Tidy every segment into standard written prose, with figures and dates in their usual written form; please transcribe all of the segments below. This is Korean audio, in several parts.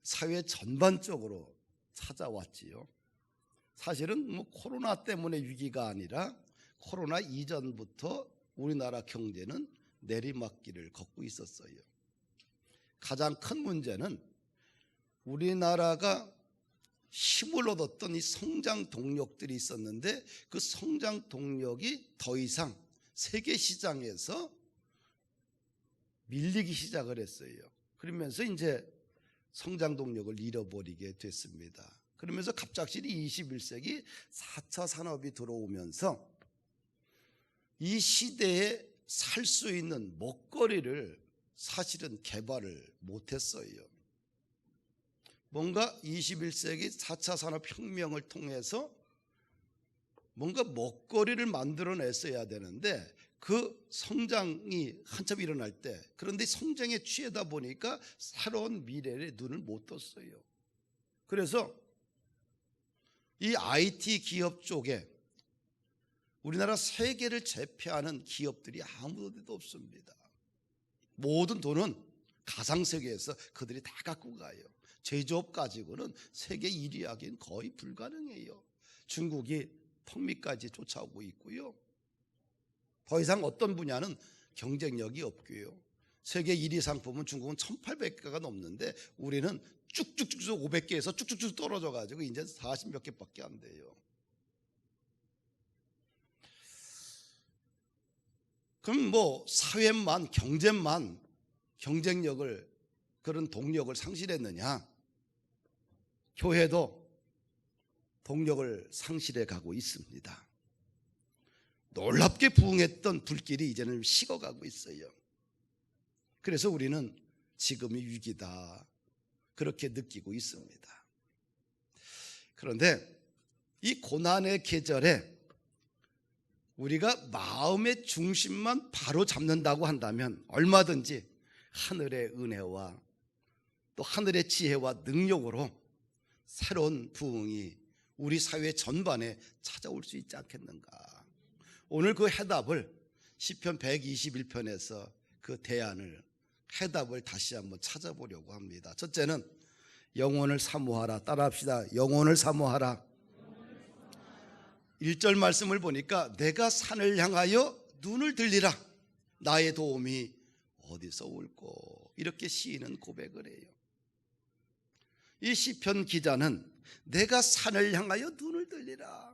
사회 전반적으로 찾아왔지요. 사실은 코로나 때문에 위기가 아니라 코로나 이전부터 우리나라 경제는 내리막길을 걷고 있었어요. 가장 큰 문제는 우리나라가 힘을 얻었던 이 성장 동력들이 있었는데 그 성장 동력이 더 이상 세계 시장에서 밀리기 시작을 했어요. 그러면서 이제 성장 동력을 잃어버리게 됐습니다. 그러면서 갑작스레 21세기 4차 산업이 들어오면서 이 시대에 살 수 있는 먹거리를 사실은 개발을 못했어요. 뭔가 21세기 4차 산업혁명을 통해서 뭔가 먹거리를 만들어냈어야 되는데 그 성장이 한참 일어날 때, 그런데 성장에 취하다 보니까 새로운 미래에 눈을 못 떴어요. 그래서 이 IT 기업 쪽에 우리나라 세계를 제패하는 기업들이 아무데도 없습니다. 모든 돈은 가상세계에서 그들이 다 갖고 가요. 제조업 가지고는 세계 1위 하기는 거의 불가능해요. 중국이 턱밑까지 쫓아오고 있고요. 더 이상 어떤 분야는 경쟁력이 없고요. 세계 1위 상품은 중국은 1800개가 넘는데 우리는 쭉쭉쭉 500개에서 쭉쭉쭉 떨어져 가지고 이제 40몇 개밖에 안 돼요. 그럼 사회만, 경제만 경쟁력을, 그런 동력을 상실했느냐? 교회도 동력을 상실해 가고 있습니다. 놀랍게 부흥했던 불길이 이제는 식어가고 있어요. 그래서 우리는 지금이 위기다, 그렇게 느끼고 있습니다. 그런데 이 고난의 계절에 우리가 마음의 중심만 바로 잡는다고 한다면 얼마든지 하늘의 은혜와 또 하늘의 지혜와 능력으로 새로운 부흥이 우리 사회 전반에 찾아올 수 있지 않겠는가. 오늘 그 해답을 시편 121편에서 그 대안을, 해답을 다시 한번 찾아보려고 합니다. 첫째는 영혼을 사모하라. 따라합시다. 영혼을 사모하라. 1절 말씀을 보니까 내가 산을 향하여 눈을 들리라. 나의 도움이 어디서 올꼬. 이렇게 시인은 고백을 해요. 이 시편 기자는 내가 산을 향하여 눈을 들리라.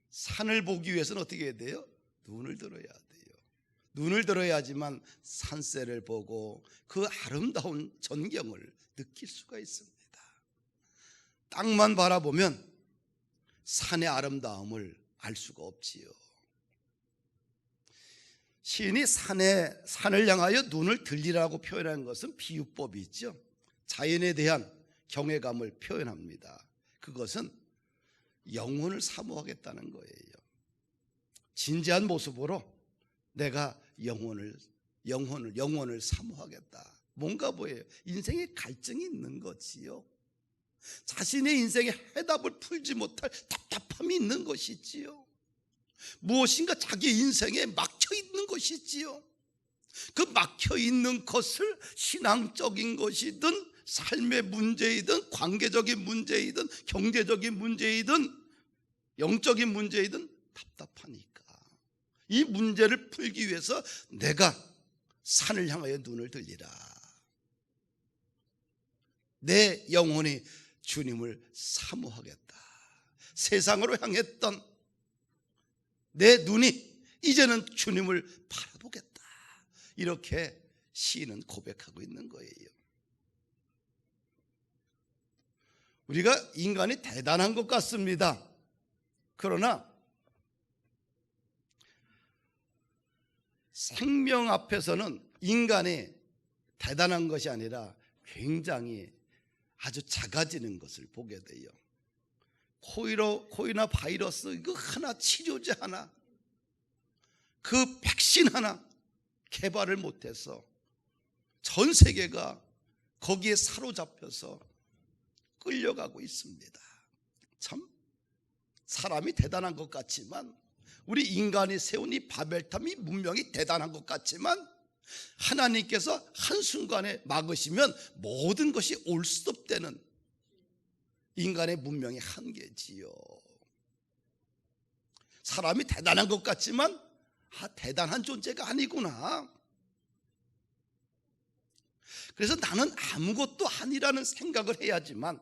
산을 보기 위해서는 어떻게 해야 돼요? 눈을 들어야 돼요. 눈을 들어야지만 산세를 보고 그 아름다운 전경을 느낄 수가 있습니다. 땅만 바라보면 산의 아름다움을 알 수가 없지요. 시인이 산을 향하여 눈을 들리라고 표현한 것은 비유법이 있죠. 자연에 대한 경외감을 표현합니다. 그것은 영혼을 사모하겠다는 거예요. 진지한 모습으로 내가 영혼을 사모하겠다. 뭔가 보여요. 인생에 갈증이 있는 거지요. 자신의 인생에 해답을 풀지 못할 답답함이 있는 것이지요. 무엇인가 자기 인생에 막혀 있는 것이지요. 그 막혀 있는 것을 신앙적인 것이든 삶의 문제이든 관계적인 문제이든 경제적인 문제이든 영적인 문제이든 답답하니까 이 문제를 풀기 위해서 내가 산을 향하여 눈을 들리라. 내 영혼이 주님을 사모하겠다. 세상으로 향했던 내 눈이 이제는 주님을 바라보겠다. 이렇게 시인은 고백하고 있는 거예요. 우리가 인간이 대단한 것 같습니다. 그러나 생명 앞에서는 인간이 대단한 것이 아니라 굉장히 아주 작아지는 것을 보게 돼요. 코로나 바이러스 이거 하나, 치료제 하나, 그 백신 하나 개발을 못해서 전 세계가 거기에 사로잡혀서 끌려가고 있습니다. 참 사람이 대단한 것 같지만, 우리 인간이 세운 이 바벨탑, 이 문명이 대단한 것 같지만 하나님께서 한순간에 막으시면 모든 것이 올 수 없다는 인간의 문명의 한계지요. 사람이 대단한 것 같지만 대단한 존재가 아니구나. 그래서 나는 아무것도 아니라는 생각을 해야지만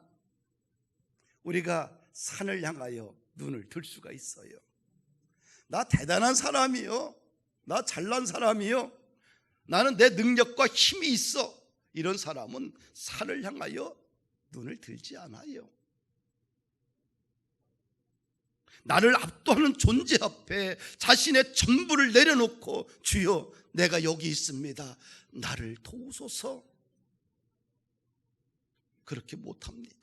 우리가 산을 향하여 눈을 들 수가 있어요. 나 대단한 사람이요, 나 잘난 사람이요, 나는 내 능력과 힘이 있어, 이런 사람은 산을 향하여 눈을 들지 않아요. 나를 압도하는 존재 앞에 자신의 전부를 내려놓고 주여 내가 여기 있습니다, 나를 도우소서, 그렇게 못합니다.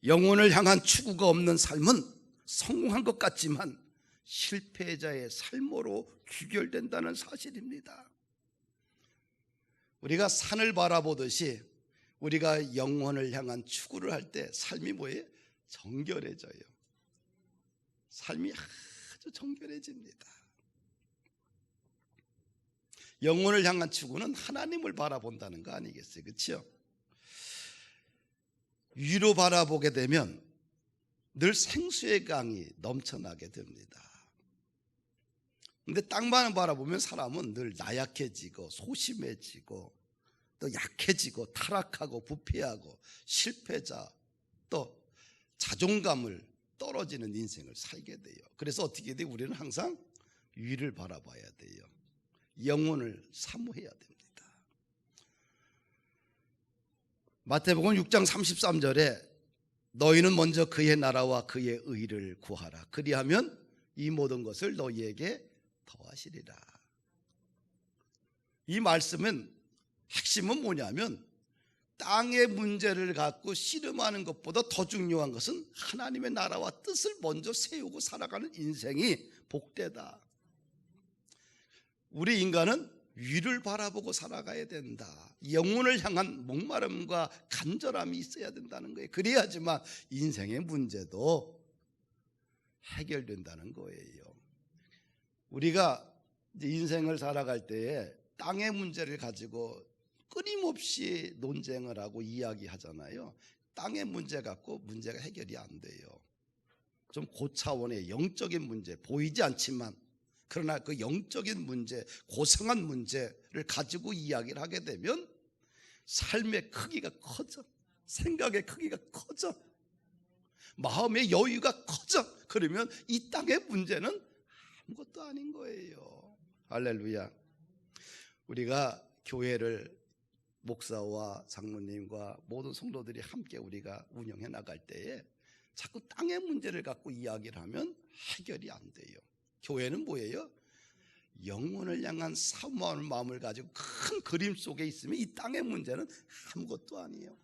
영혼을 향한 추구가 없는 삶은 성공한 것 같지만 실패자의 삶으로 귀결된다는 사실입니다. 우리가 산을 바라보듯이 우리가 영혼을 향한 추구를 할 때 삶이 뭐예요? 정결해져요. 삶이 아주 정결해집니다. 영혼을 향한 추구는 하나님을 바라본다는 거 아니겠어요? 그렇죠? 위로 바라보게 되면 늘 생수의 강이 넘쳐나게 됩니다. 근데 땅만 바라보면 사람은 늘 나약해지고 소심해지고 또 약해지고 타락하고 부패하고 실패자, 또 자존감을 떨어지는 인생을 살게 돼요. 그래서 어떻게 돼요? 우리는 항상 위를 바라봐야 돼요. 영혼을 사모해야 됩니다. 마태복음 6장 33절에 너희는 먼저 그의 나라와 그의 의를 구하라, 그리하면 이 모든 것을 너희에게 더하시리라. 이 말씀은 핵심은 뭐냐면 땅의 문제를 갖고 씨름하는 것보다 더 중요한 것은 하나님의 나라와 뜻을 먼저 세우고 살아가는 인생이 복되다. 우리 인간은 위를 바라보고 살아가야 된다. 영혼을 향한 목마름과 간절함이 있어야 된다는 거예요. 그래야지만 인생의 문제도 해결된다는 거예요. 우리가 이제 인생을 살아갈 때에 땅의 문제를 가지고 끊임없이 논쟁을 하고 이야기하잖아요. 땅의 문제 갖고 문제가 해결이 안 돼요. 좀 고차원의 영적인 문제, 보이지 않지만 그러나 그 영적인 문제, 고상한 문제를 가지고 이야기를 하게 되면 삶의 크기가 커져, 생각의 크기가 커져, 마음의 여유가 커져. 그러면 이 땅의 문제는 아무것도 아닌 거예요. 할렐루야. 우리가 교회를 목사와 장로님과 모든 성도들이 함께 우리가 운영해 나갈 때에 자꾸 땅의 문제를 갖고 이야기를 하면 해결이 안 돼요. 교회는 뭐예요? 영혼을 향한 사모하는 마음을 가지고 큰 그림 속에 있으면 이 땅의 문제는 아무것도 아니에요.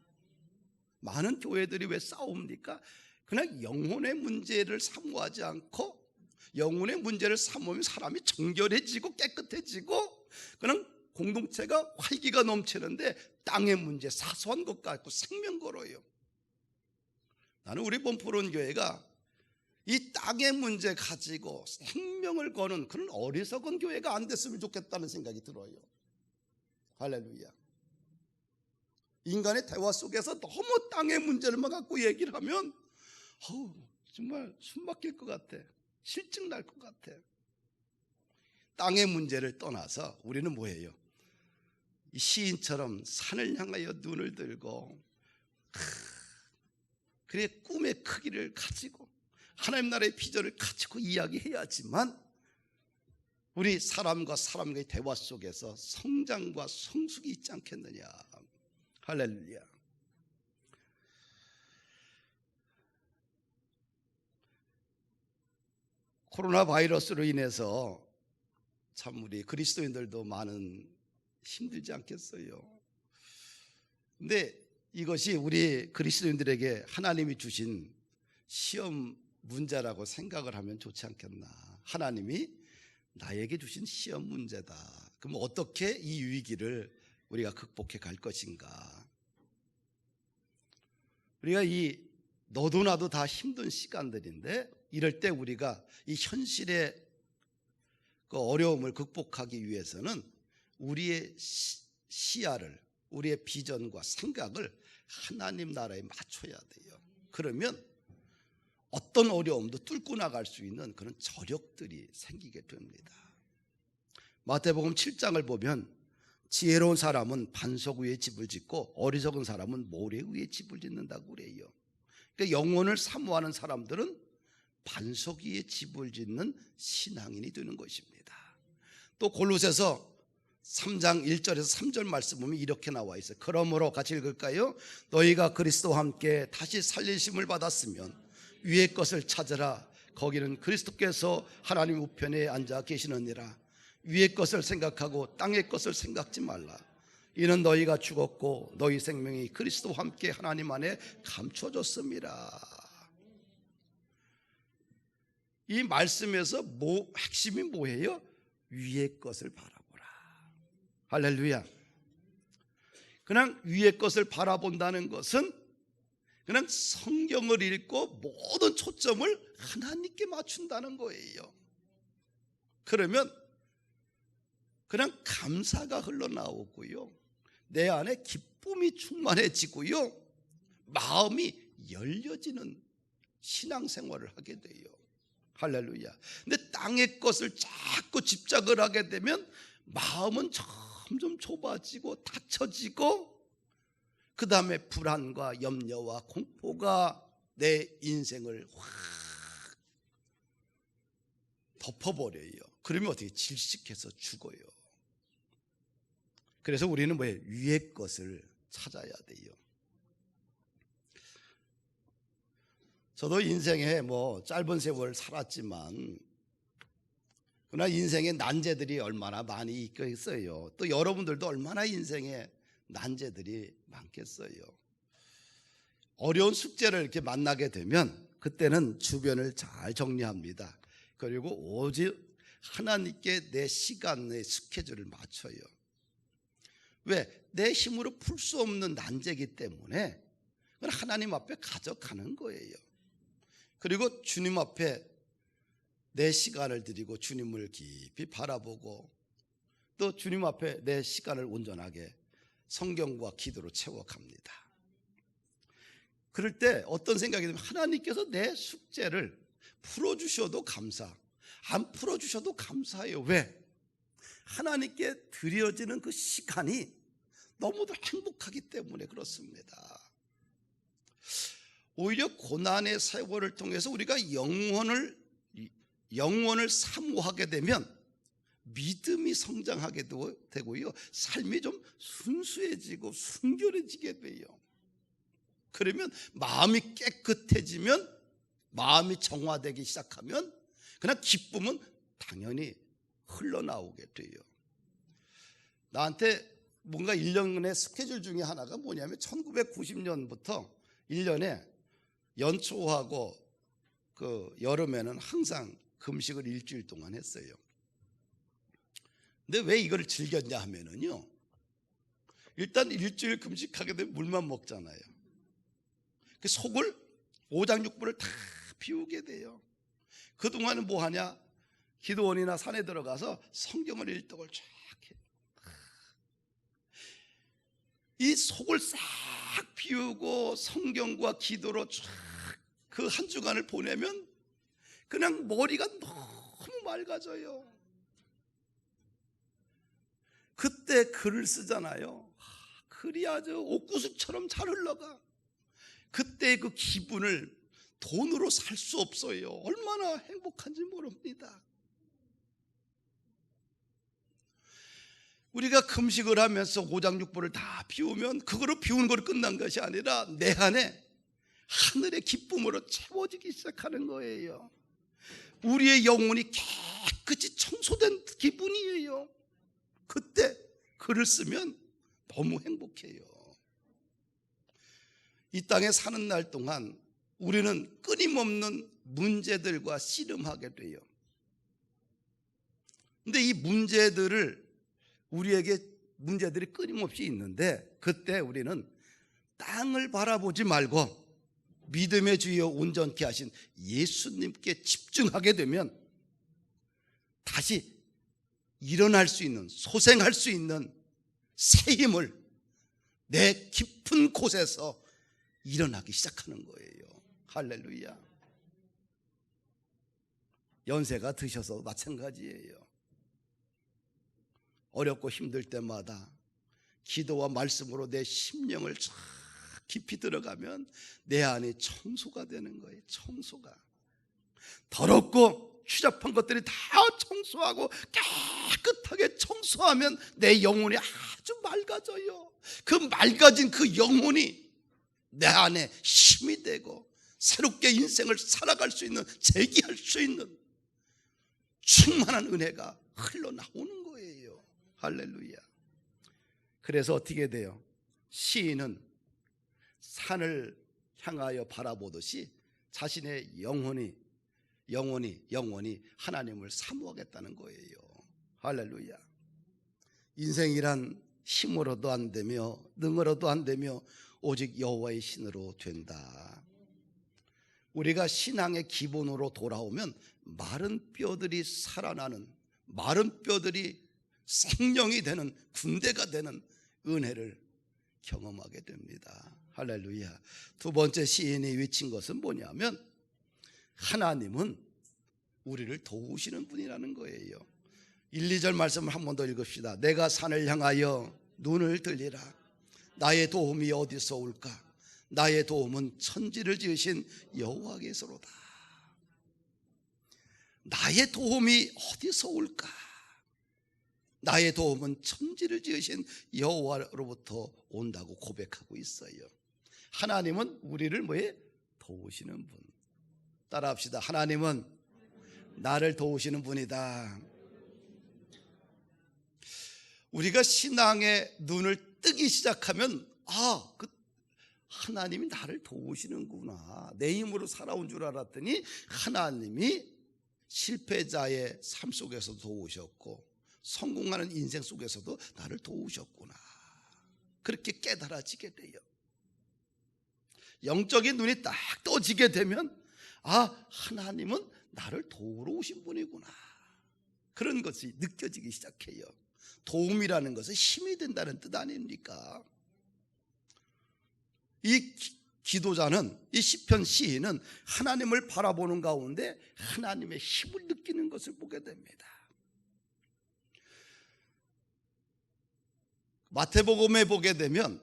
많은 교회들이 왜 싸웁니까? 그냥 영혼의 문제를 사모하지 않고, 영혼의 문제를 사모하면 사람이 정결해지고 깨끗해지고 그냥 공동체가 활기가 넘치는데 땅의 문제, 사소한 것 갖고 생명 걸어요. 나는 우리 범프론 교회가 이 땅의 문제 가지고 생명을 거는 그런 어리석은 교회가 안 됐으면 좋겠다는 생각이 들어요. 할렐루야. 인간의 대화 속에서 너무 땅의 문제를만 갖고 얘기를 하면 정말 숨 막힐 것 같아. 실증 날 것 같아. 땅의 문제를 떠나서 우리는 뭐예요? 이 시인처럼 산을 향하여 눈을 들고 그의 꿈의 크기를 가지고 하나님 나라의 비전을 가지고 이야기해야지만 우리 사람과 사람과의 대화 속에서 성장과 성숙이 있지 않겠느냐. 할렐루야. 코로나 바이러스로 인해서 참 우리 그리스도인들도 많은 힘들지 않겠어요. 근데 이것이 우리 그리스도인들에게 하나님이 주신 시험 문제라고 생각을 하면 좋지 않겠나. 하나님이 나에게 주신 시험 문제다. 그럼 어떻게 이 위기를 우리가 극복해 갈 것인가. 우리가 이 너도 나도 다 힘든 시간들인데 이럴 때 우리가 이 현실의 그 어려움을 극복하기 위해서는 우리의 시야를, 우리의 비전과 생각을 하나님 나라에 맞춰야 돼요. 그러면 어떤 어려움도 뚫고 나갈 수 있는 그런 저력들이 생기게 됩니다. 마태복음 7장을 보면 지혜로운 사람은 반석 위에 집을 짓고 어리석은 사람은 모래 위에 집을 짓는다고 그래요. 그러니까 영혼을 사모하는 사람들은 반석 위에 집을 짓는 신앙인이 되는 것입니다. 또 골로새서 3장 1절에서 3절 말씀 보면 이렇게 나와 있어요. 그러므로 같이 읽을까요? 너희가 그리스도와 함께 다시 살리심을 받았으면 위의 것을 찾으라. 거기는 그리스도께서 하나님 우편에 앉아 계시느니라. 위의 것을 생각하고 땅의 것을 생각지 말라. 이는 너희가 죽었고 너희 생명이 그리스도와 함께 하나님 안에 감춰졌습니다. 이 말씀에서 핵심이 뭐예요? 위의 것을 바라보라. 할렐루야. 그냥 위의 것을 바라본다는 것은 그냥 성경을 읽고 모든 초점을 하나님께 맞춘다는 거예요. 그러면 그냥 감사가 흘러나오고요, 내 안에 기쁨이 충만해지고요, 마음이 열려지는 신앙생활을 하게 돼요. 할렐루야. 근데 땅의 것을 자꾸 집착을 하게 되면 마음은 점점 좁아지고 닫혀지고, 그 다음에 불안과 염려와 공포가 내 인생을 확 덮어버려요. 그러면 어떻게 질식해서 죽어요. 그래서 우리는 뭐예요? 위의 것을 찾아야 돼요. 저도 인생에 짧은 세월 살았지만, 그러나 인생의 난제들이 얼마나 많이 있겠어요. 또 여러분들도 얼마나 인생에 난제들이 많겠어요. 어려운 숙제를 이렇게 만나게 되면 그때는 주변을 잘 정리합니다. 그리고 오직 하나님께 내 시간, 내 스케줄을 맞춰요. 왜? 내 힘으로 풀 수 없는 난제이기 때문에 하나님 앞에 가져가는 거예요. 그리고 주님 앞에 내 시간을 드리고 주님을 깊이 바라보고, 또 주님 앞에 내 시간을 온전하게 성경과 기도로 채워갑니다. 그럴 때 어떤 생각이 들면, 하나님께서 내 숙제를 풀어주셔도 감사, 안 풀어주셔도 감사해요. 왜? 하나님께 드려지는 그 시간이 너무도 행복하기 때문에 그렇습니다. 오히려 고난의 세월을 통해서 우리가 영원을 사모하게 되면 믿음이 성장하게 되고요, 삶이 좀 순수해지고 순결해지게 돼요. 그러면 마음이 깨끗해지면, 마음이 정화되기 시작하면 그냥 기쁨은 당연히 흘러나오게 돼요. 나한테 뭔가 1년의 스케줄 중에 하나가 뭐냐면, 1990년부터 1년에 연초하고 그 여름에는 항상 금식을 일주일 동안 했어요. 근데 왜 이걸 즐겼냐 하면은요, 일단 일주일 금식하게 되면 물만 먹잖아요. 그 속을, 오장육부를 다 비우게 돼요. 그동안은 뭐 하냐? 기도원이나 산에 들어가서 성경을 일독을 쫙 해. 이 속을 싹 비우고 성경과 기도로 쫙 그 한 주간을 보내면 그냥 머리가 너무 맑아져요. 그때 글을 쓰잖아요. 글이 아주 옥구슬처럼 잘 흘러가. 그때 그 기분을 돈으로 살 수 없어요. 얼마나 행복한지 모릅니다. 우리가 금식을 하면서 오장육부를 다 비우면 그거로 비우는 거로 끝난 것이 아니라 내 안에 하늘의 기쁨으로 채워지기 시작하는 거예요. 우리의 영혼이 깨끗이 청소된 기분이에요. 그때 글을 쓰면 너무 행복해요. 이 땅에 사는 날 동안 우리는 끊임없는 문제들과 씨름하게 돼요. 근데 이 우리에게 문제들이 끊임없이 있는데, 그때 우리는 땅을 바라보지 말고 믿음의 주여 온전케 하신 예수님께 집중하게 되면 다시 일어날 수 있는, 소생할 수 있는 새 힘을 내 깊은 곳에서 일어나기 시작하는 거예요. 할렐루야. 연세가 드셔서 마찬가지예요. 어렵고 힘들 때마다 기도와 말씀으로 내 심령을 쫙 깊이 들어가면 내 안에 청소가 되는 거예요. 청소가. 더럽고 추잡한 것들이 다 청소하고 깨끗하게 청소하면 내 영혼이 아주 맑아져요. 그 맑아진 그 영혼이 내 안에 힘이 되고 새롭게 인생을 살아갈 수 있는, 재기할 수 있는 충만한 은혜가 흘러나오는 거예요. 할렐루야. 그래서 어떻게 돼요? 시인은 산을 향하여 바라보듯이 자신의 영혼이 하나님을 사모하겠다는 거예요. 할렐루야. 인생이란 힘으로도 안 되며 능으로도 안 되며 오직 여호와의 신으로 된다. 우리가 신앙의 기본으로 돌아오면 마른 뼈들이 살아나는, 마른 뼈들이 생명이 되는, 군대가 되는 은혜를 경험하게 됩니다. 할렐루야. 두 번째 시인이 외친 것은 뭐냐면 하나님은 우리를 도우시는 분이라는 거예요. 1, 2절 말씀을 한 번 더 읽읍시다. 내가 산을 향하여 눈을 들리라. 나의 도움이 어디서 올까? 나의 도움은 천지를 지으신 여호와께서로다. 나의 도움이 어디서 올까? 나의 도움은 천지를 지으신 여호와로부터 온다고 고백하고 있어요. 하나님은 우리를 뭐에? 도우시는 분. 따라합시다. 하나님은 나를 도우시는 분이다. 우리가 신앙의 눈을 뜨기 시작하면 그 하나님이 나를 도우시는구나. 내 힘으로 살아온 줄 알았더니 하나님이 실패자의 삶 속에서도 도우셨고 성공하는 인생 속에서도 나를 도우셨구나. 그렇게 깨달아지게 돼요. 영적인 눈이 딱 떠지게 되면 하나님은 나를 도우러 오신 분이구나. 그런 것이 느껴지기 시작해요. 도움이라는 것은 힘이 된다는 뜻 아닙니까? 이 기도자는, 이 시편 시인은 하나님을 바라보는 가운데 하나님의 힘을 느끼는 것을 보게 됩니다. 마태복음에 보게 되면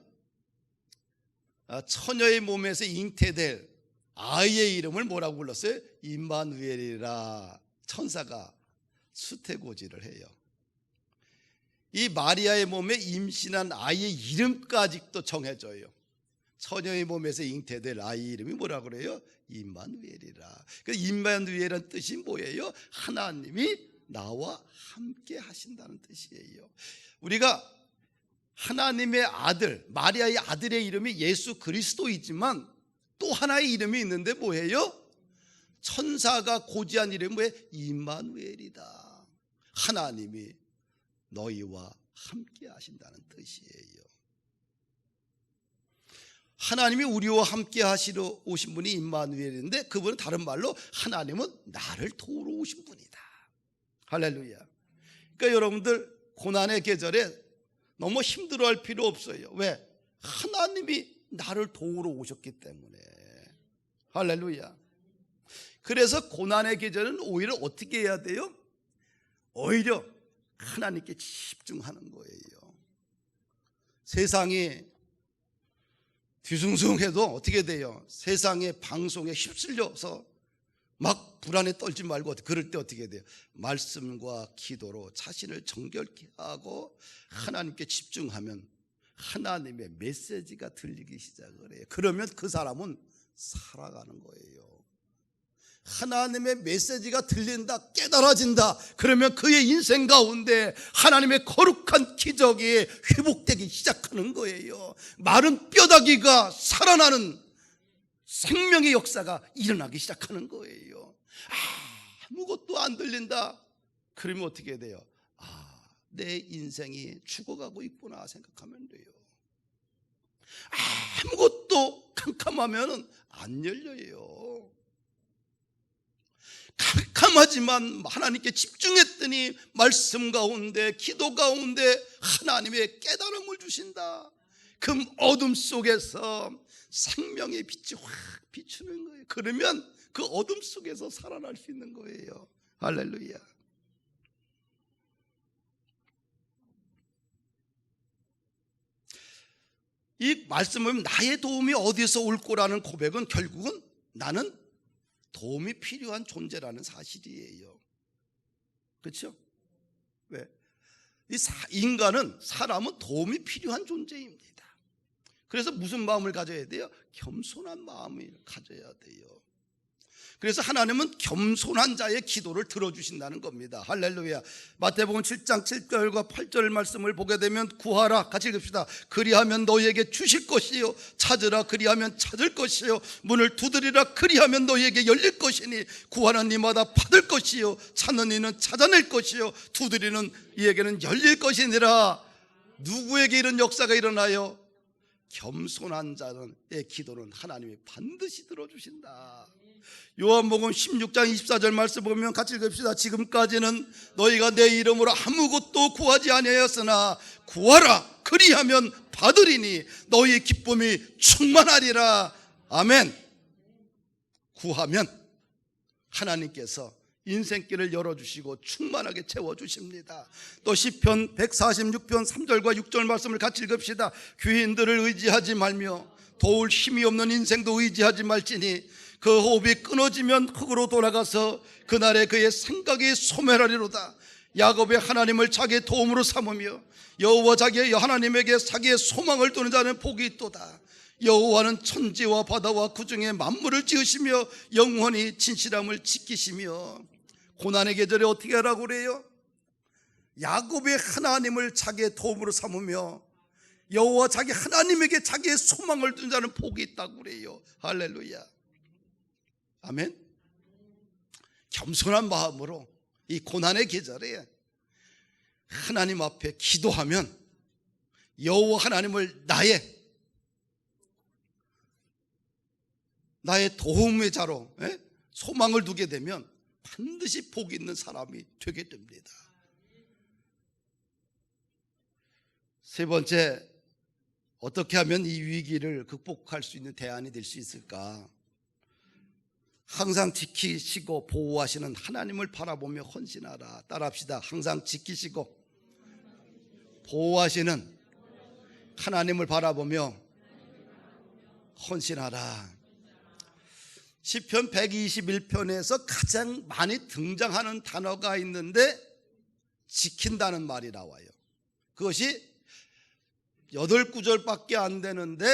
처녀의 몸에서 잉태될 아이의 이름을 뭐라고 불렀어요? 임마누엘이라. 천사가 수태고지를 해요. 이 마리아의 몸에 임신한 아이의 이름까지도 정해져요. 처녀의 몸에서 잉태될 아이 이름이 뭐라고 그래요? 임마누엘이라. 그 임마누엘이라는 뜻이 뭐예요? 하나님이 나와 함께 하신다는 뜻이에요. 우리가 하나님의 아들, 마리아의 아들의 이름이 예수 그리스도이지만 또 하나의 이름이 있는데 뭐예요? 천사가 고지한 이름이 뭐예요? 임마누엘이다. 하나님이 너희와 함께 하신다는 뜻이에요. 하나님이 우리와 함께 하시러 오신 분이 임마누엘인데 그분은 다른 말로 하나님은 나를 도우러 오신 분이다. 할렐루야. 그러니까 여러분들 고난의 계절에 너무 힘들어할 필요 없어요. 왜? 하나님이 나를 도우러 오셨기 때문에. 할렐루야. 그래서 고난의 계절은 오히려 어떻게 해야 돼요? 오히려 하나님께 집중하는 거예요. 세상이 뒤숭숭해도 어떻게 돼요? 세상의 방송에 휩쓸려서 막 불안에 떨지 말고 그럴 때 어떻게 돼요? 말씀과 기도로 자신을 정결케 하고 하나님께 집중하면 하나님의 메시지가 들리기 시작을 해요. 그러면 그 사람은 살아가는 거예요. 하나님의 메시지가 들린다, 깨달아진다. 그러면 그의 인생 가운데 하나님의 거룩한 기적이 회복되기 시작하는 거예요. 마른 뼈다귀가 살아나는 생명의 역사가 일어나기 시작하는 거예요. 아무것도 안 들린다. 그러면 어떻게 돼요? 내 인생이 죽어가고 있구나 생각하면 돼요. 아무것도 캄캄하면 안 열려요. 캄캄하지만 하나님께 집중했더니 말씀 가운데, 기도 가운데 하나님의 깨달음을 주신다. 그 어둠 속에서 생명의 빛이 확 비추는 거예요. 그러면 그 어둠 속에서 살아날 수 있는 거예요. 할렐루야. 이 말씀을 보면 나의 도움이 어디서 올 거라는 고백은 결국은 나는 도움이 필요한 존재라는 사실이에요. 그렇죠? 왜? 인간은, 사람은 도움이 필요한 존재입니다. 그래서 무슨 마음을 가져야 돼요? 겸손한 마음을 가져야 돼요. 그래서 하나님은 겸손한 자의 기도를 들어주신다는 겁니다. 할렐루야. 마태복음 7장 7절과 8절 말씀을 보게 되면 구하라, 같이 읽읍시다. 그리하면 너희에게 주실 것이요, 찾으라 그리하면 찾을 것이요, 문을 두드리라 그리하면 너희에게 열릴 것이니 구하는 이마다 받을 것이요, 찾는 이는 찾아낼 것이요, 두드리는 이에게는 열릴 것이니라. 누구에게 이런 역사가 일어나요? 겸손한 자의 기도는 하나님이 반드시 들어주신다. 요한복음 16장 24절 말씀 보면 같이 읽읍시다. 지금까지는 너희가 내 이름으로 아무것도 구하지 아니하였으나 구하라 그리하면 받으리니 너희의 기쁨이 충만하리라. 아멘. 구하면 하나님께서 인생길을 열어주시고 충만하게 채워주십니다. 또 시편 146편 3절과 6절 말씀을 같이 읽읍시다. 귀인들을 의지하지 말며 도울 힘이 없는 인생도 의지하지 말지니 그 호흡이 끊어지면 흙으로 돌아가서 그날에 그의 생각이 소멸하리로다. 야곱의 하나님을 자기의 도움으로 삼으며 여호와 자기의 하나님에게 자기의 소망을 두는 자는 복이 있도다. 여호와는 천지와 바다와 그 중에 만물을 지으시며 영원히 진실함을 지키시며. 고난의 계절에 어떻게 하라고 그래요? 야곱의 하나님을 자기의 도움으로 삼으며 여호와 자기 하나님에게 자기의 소망을 두는 자는 복이 있다고 그래요. 할렐루야. 아멘. 겸손한 마음으로 이 고난의 계절에 하나님 앞에 기도하면 여호와 하나님을 나의 도움의 자로 소망을 두게 되면 반드시 복 있는 사람이 되게 됩니다. 세 번째, 어떻게 하면 이 위기를 극복할 수 있는 대안이 될 수 있을까? 항상 지키시고 보호하시는 하나님을 바라보며 헌신하라. 따라합시다. 항상 지키시고 보호하시는 하나님을 바라보며 헌신하라. 시편 121편에서 가장 많이 등장하는 단어가 있는데 지킨다는 말이 나와요. 그것이 8구절밖에 안 되는데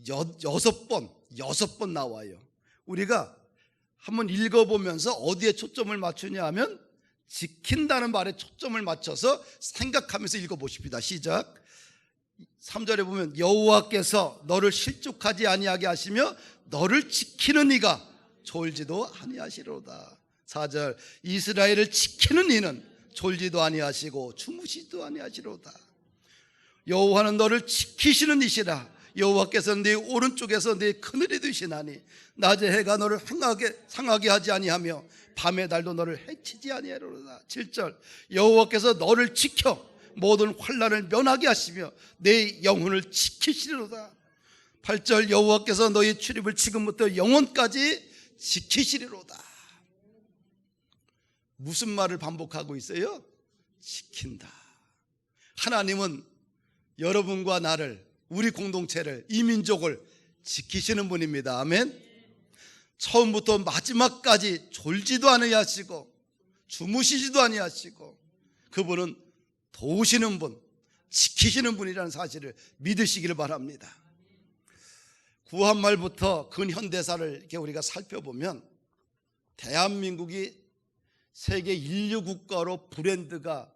6번 나와요. 우리가 한번 읽어보면서 어디에 초점을 맞추냐 하면 지킨다는 말에 초점을 맞춰서 생각하면서 읽어보십시다. 시작. 3절에 보면 여호와께서 너를 실족하지 아니하게 하시며 너를 지키는 이가 졸지도 아니하시리로다. 4절 이스라엘을 지키는 이는 졸지도 아니하시고 주무시지도 아니하시리로다. 여호와는 너를 지키시는 이시라. 여호와께서 네 오른쪽에서 네 그늘이 되시나니 낮에 해가 너를 상하게 하지 아니하며 밤의 달도 너를 해치지 아니하리로다. 7절 여호와께서 너를 지켜 모든 환난을 면하게 하시며 내 영혼을 지키시리로다. 8절 여호와께서 너희 출입을 지금부터 영원까지 지키시리로다. 무슨 말을 반복하고 있어요? 지킨다. 하나님은 여러분과 나를, 우리 공동체를, 이 민족을 지키시는 분입니다. 아멘. 처음부터 마지막까지 졸지도 아니하시고 주무시지도 아니하시고 그분은 도우시는 분, 지키시는 분이라는 사실을 믿으시기를 바랍니다. 구한말부터 근현대사를 이렇게 우리가 살펴보면 대한민국이 세계 인류 국가로 브랜드가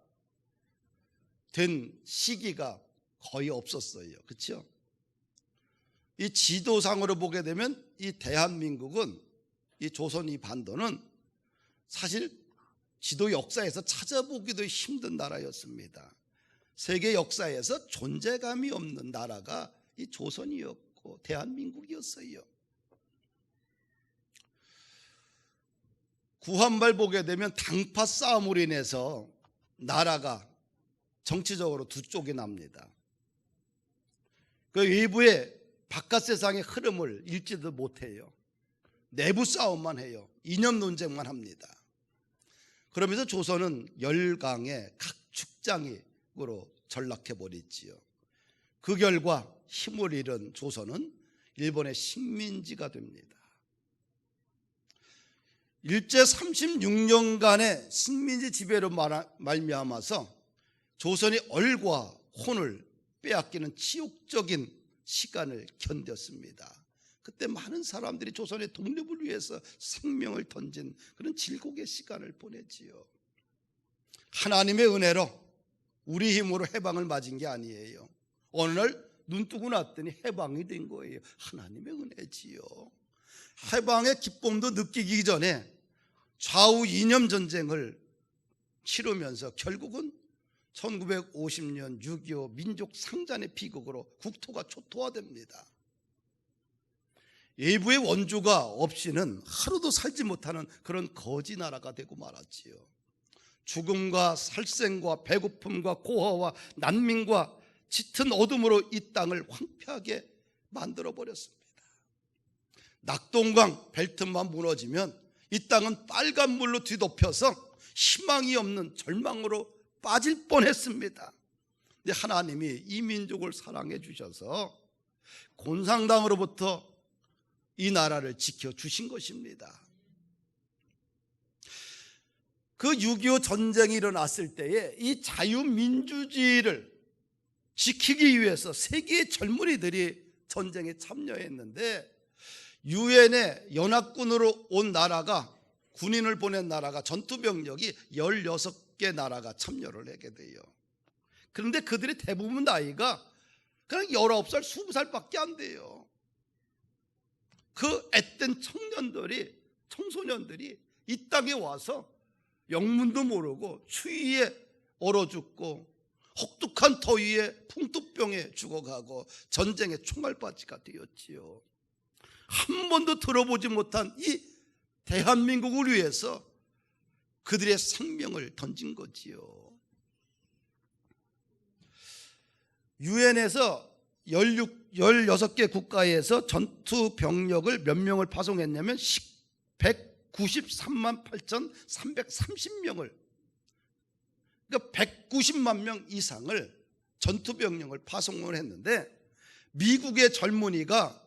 된 시기가 거의 없었어요. 그렇죠? 이 지도상으로 보게 되면 이 대한민국은, 이 조선 이 반도는 사실 지도 역사에서 찾아보기도 힘든 나라였습니다. 세계 역사에서 존재감이 없는 나라가 이 조선이었고 대한민국이었어요. 구한말 보게 되면 당파 싸움으로 인해서 나라가 정치적으로 두 쪽이 납니다. 그 외부의 바깥 세상의 흐름을 읽지도 못해요. 내부 싸움만 해요. 이념 논쟁만 합니다. 그러면서 조선은 열강의 각 축장으로 전락해버렸지요. 그 결과 힘을 잃은 조선은 일본의 식민지가 됩니다. 일제 36년간의 식민지 지배로 말미암아서 조선이 얼과 혼을 빼앗기는 치욕적인 시간을 견뎠습니다. 그때 많은 사람들이 조선의 독립을 위해서 생명을 던진 그런 질곡의 시간을 보냈지요. 하나님의 은혜로 우리 힘으로 해방을 맞은 게 아니에요. 어느 날 눈 뜨고 났더니 해방이 된 거예요. 하나님의 은혜지요. 해방의 기쁨도 느끼기 전에 좌우 이념 전쟁을 치르면서 결국은 1950년 6.25 민족 상잔의 비극으로 국토가 초토화됩니다. 외부의 원조가 없이는 하루도 살지 못하는 그런 거지 나라가 되고 말았지요. 죽음과 살생과 배고픔과 고아와 난민과 짙은 어둠으로 이 땅을 황폐하게 만들어버렸습니다. 낙동강 벨트만 무너지면 이 땅은 빨간 물로 뒤덮여서 희망이 없는 절망으로 빠질 뻔했습니다. 근데 하나님이 이 민족을 사랑해 주셔서 곤상당으로부터 이 나라를 지켜주신 것입니다. 그 6.25 전쟁이 일어났을 때에 이 자유민주주의를 지키기 위해서 세계의 젊은이들이 전쟁에 참여했는데 유엔의 연합군으로 온 나라가, 군인을 보낸 나라가, 전투병력이 16개 나라가 참여를 하게 돼요. 그런데 그들의 대부분 나이가 그냥 19살, 20살밖에 안 돼요. 그 앳된 청소년들이 이 땅에 와서 영문도 모르고 추위에 얼어 죽고 혹독한 더위에 풍토병에 죽어가고 전쟁의 총알바지가 되었지요. 한 번도 들어보지 못한 이 대한민국을 위해서 그들의 생명을 던진 거지요. 유엔에서 16개 국가에서 전투 병력을 몇 명을 파송했냐면 193만 8,330명을, 그러니까 190만 명 이상을 전투 병력을 파송을 했는데 미국의 젊은이가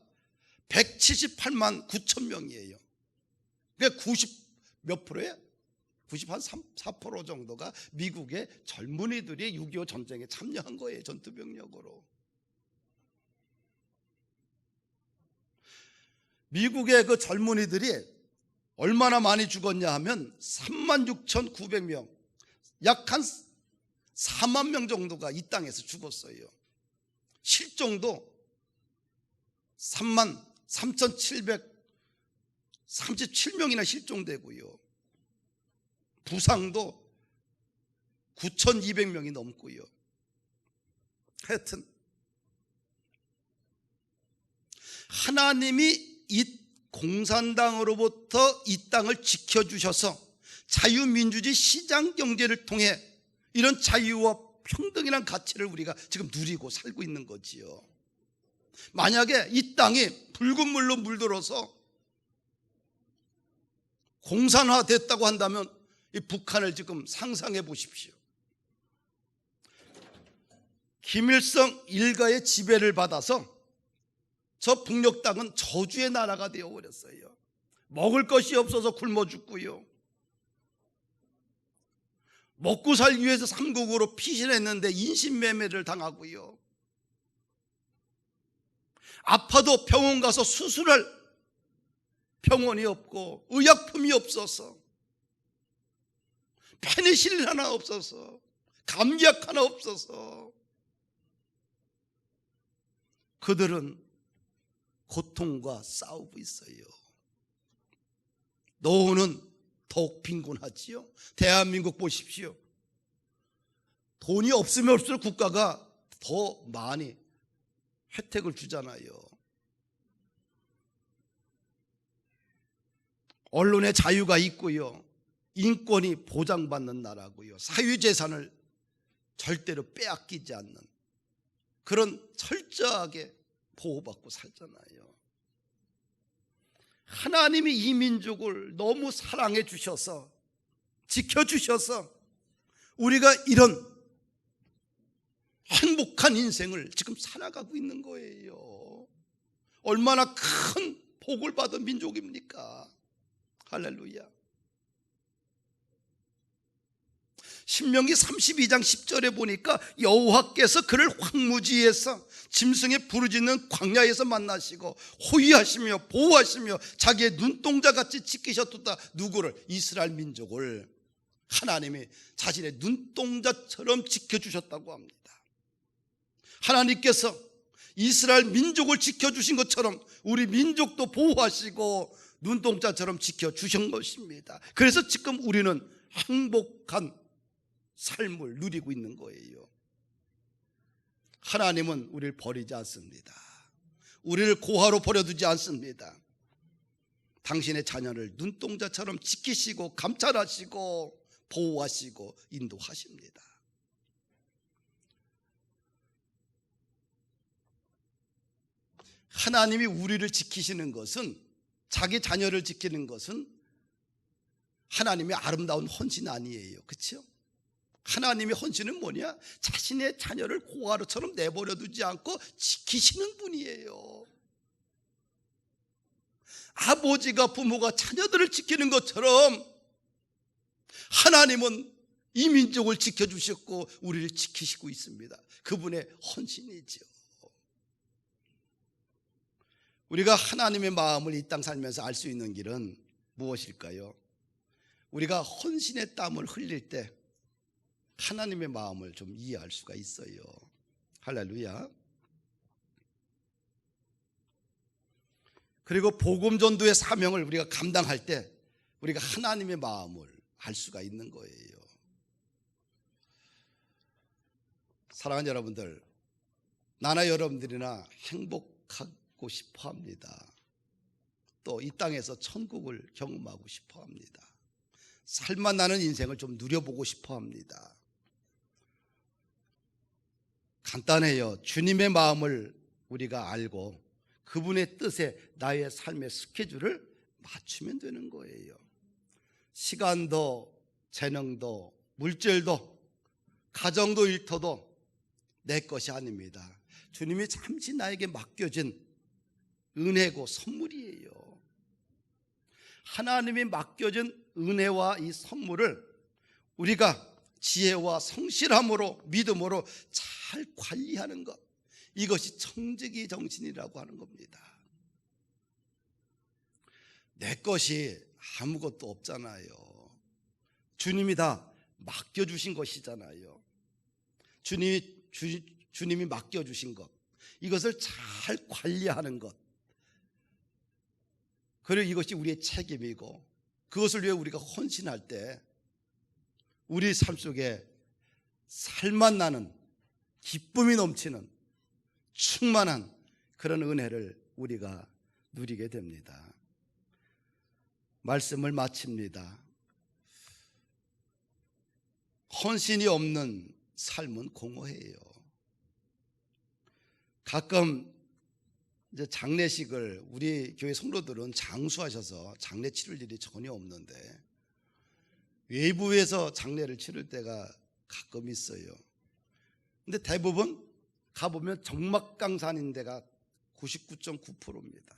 178만 9천 명이에요. 그러니까 90 몇 프로예요? 94% 정도가 미국의 젊은이들이 6.25 전쟁에 참여한 거예요. 전투병력으로. 미국의 그 젊은이들이 얼마나 많이 죽었냐 하면 36,900명, 약 한 4만 명 정도가 이 땅에서 죽었어요. 실종도 33,737명이나 실종되고요. 부상도 9,200명이 넘고요. 하여튼 하나님이 이 공산당으로부터 이 땅을 지켜주셔서 자유민주주의 시장경제를 통해 이런 자유와 평등이라는 가치를 우리가 지금 누리고 살고 있는 거지요. 만약에 이 땅이 붉은 물로 물들어서 공산화됐다고 한다면 이 북한을 지금 상상해 보십시오. 김일성 일가의 지배를 받아서 저 북녘 땅은 저주의 나라가 되어버렸어요. 먹을 것이 없어서 굶어 죽고요. 먹고 살기 위해서 삼국으로 피신했는데 인신매매를 당하고요. 아파도 병원 가서 수술할 병원이 없고 의약품이 없어서, 페니실린 하나 없어서, 감기약 하나 없어서 그들은 고통과 싸우고 있어요. 노후는 더욱 빈곤하지요. 대한민국 보십시오. 돈이 없으면 없을수록 국가가 더 많이 혜택을 주잖아요. 언론의 자유가 있고요. 인권이 보장받는 나라고요. 사유재산을 절대로 빼앗기지 않는 그런 철저하게 보호받고 살잖아요. 하나님이 이 민족을 너무 사랑해 주셔서 지켜주셔서 우리가 이런 행복한 인생을 지금 살아가고 있는 거예요. 얼마나 큰 복을 받은 민족입니까? 할렐루야. 신명기 32장 10절에 보니까 여호와께서 그를 황무지에서 짐승의 부르짖는 광야에서 만나시고 호위하시며 보호하시며 자기의 눈동자같이 지키셨다. 누구를? 이스라엘 민족을 하나님이 자신의 눈동자처럼 지켜주셨다고 합니다. 하나님께서 이스라엘 민족을 지켜주신 것처럼 우리 민족도 보호하시고 눈동자처럼 지켜주신 것입니다. 그래서 지금 우리는 행복한 삶을 누리고 있는 거예요. 하나님은 우리를 버리지 않습니다. 우리를 고아로 버려두지 않습니다. 당신의 자녀를 눈동자처럼 지키시고 감찰하시고 보호하시고 인도하십니다. 하나님이 우리를 지키시는 것은, 자기 자녀를 지키는 것은 하나님의 아름다운 헌신 아니에요. 그렇죠? 하나님의 헌신은 뭐냐? 자신의 자녀를 고아로처럼 내버려 두지 않고 지키시는 분이에요. 아버지가 부모가 자녀들을 지키는 것처럼 하나님은 이 민족을 지켜주셨고 우리를 지키시고 있습니다. 그분의 헌신이죠. 우리가 하나님의 마음을 이 땅 살면서 알 수 있는 길은 무엇일까요? 우리가 헌신의 땀을 흘릴 때 하나님의 마음을 좀 이해할 수가 있어요. 할렐루야. 그리고 복음 전도의 사명을 우리가 감당할 때 우리가 하나님의 마음을 알 수가 있는 거예요. 사랑하는 여러분들, 나나 여러분들이나 행복하고 싶어 합니다. 또 이 땅에서 천국을 경험하고 싶어 합니다. 살만 나는 인생을 좀 누려보고 싶어 합니다. 간단해요. 주님의 마음을 우리가 알고 그분의 뜻에 나의 삶의 스케줄을 맞추면 되는 거예요. 시간도 재능도 물질도 가정도 일터도 내 것이 아닙니다. 주님이 잠시 나에게 맡겨진 은혜고 선물이에요. 하나님이 맡겨진 은혜와 이 선물을 우리가 지혜와 성실함으로 믿음으로 잘 관리하는 것, 이것이 청지기 정신이라고 하는 겁니다. 내 것이 아무것도 없잖아요. 주님이 다 맡겨주신 것이잖아요. 주님이 맡겨주신 것, 이것을 잘 관리하는 것, 그리고 이것이 우리의 책임이고 그것을 위해 우리가 헌신할 때 우리 삶 속에 살만 나는 기쁨이 넘치는 충만한 그런 은혜를 우리가 누리게 됩니다. 말씀을 마칩니다. 헌신이 없는 삶은 공허해요. 가끔 이제 장례식을 우리 교회 성도들은 장수하셔서 장례 치를 일이 전혀 없는데 외부에서 장례를 치를 때가 가끔 있어요. 근데 대부분 가보면 적막강산인 데가 99.9%입니다.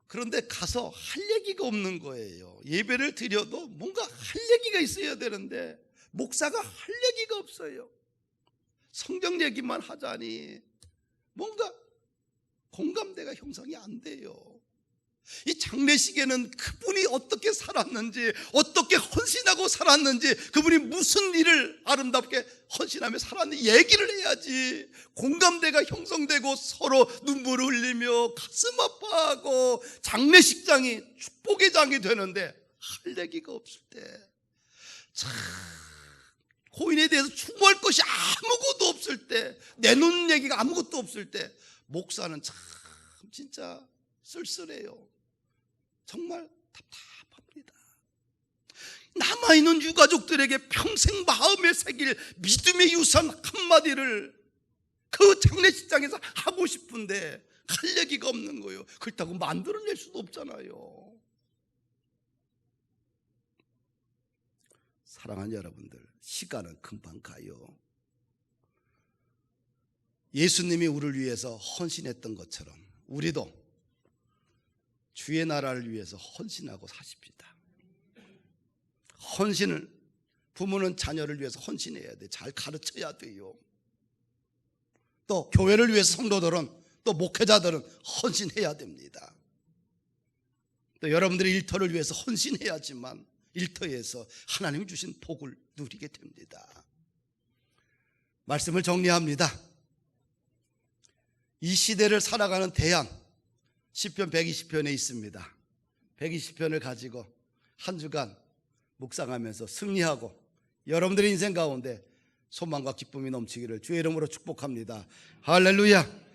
그런데 가서 할 얘기가 없는 거예요. 예배를 드려도 뭔가 할 얘기가 있어야 되는데 목사가 할 얘기가 없어요. 성경 얘기만 하자니 뭔가 공감대가 형성이 안 돼요. 이 장례식에는 그분이 어떻게 살았는지, 어떻게 헌신하고 살았는지, 그분이 무슨 일을 아름답게 헌신하며 살았는지 얘기를 해야지. 공감대가 형성되고 서로 눈물을 흘리며 가슴 아파하고 장례식장이 축복의 장이 되는데 할 얘기가 없을 때, 참 고인에 대해서 추모할 것이 아무것도 없을 때, 내놓는 얘기가 아무것도 없을 때 목사는 참 진짜 쓸쓸해요. 정말 답답합니다. 남아있는 유가족들에게 평생 마음에 새길 믿음의 유산 한마디를 그 장례식장에서 하고 싶은데 할 얘기가 없는 거예요. 그렇다고 만들어낼 수도 없잖아요. 사랑하는 여러분들, 시간은 금방 가요. 예수님이 우리를 위해서 헌신했던 것처럼 우리도 주의 나라를 위해서 헌신하고 사십시다. 헌신을, 부모는 자녀를 위해서 헌신해야 돼. 잘 가르쳐야 돼요. 또 교회를 위해서 성도들은, 또 목회자들은 헌신해야 됩니다. 또 여러분들의 일터를 위해서 헌신해야지만 일터에서 하나님이 주신 복을 누리게 됩니다. 말씀을 정리합니다. 이 시대를 살아가는 대안, 시편 120편에 있습니다. 120편을 가지고 한 주간 묵상하면서 승리하고 여러분들의 인생 가운데 소망과 기쁨이 넘치기를 주의 이름으로 축복합니다. 할렐루야.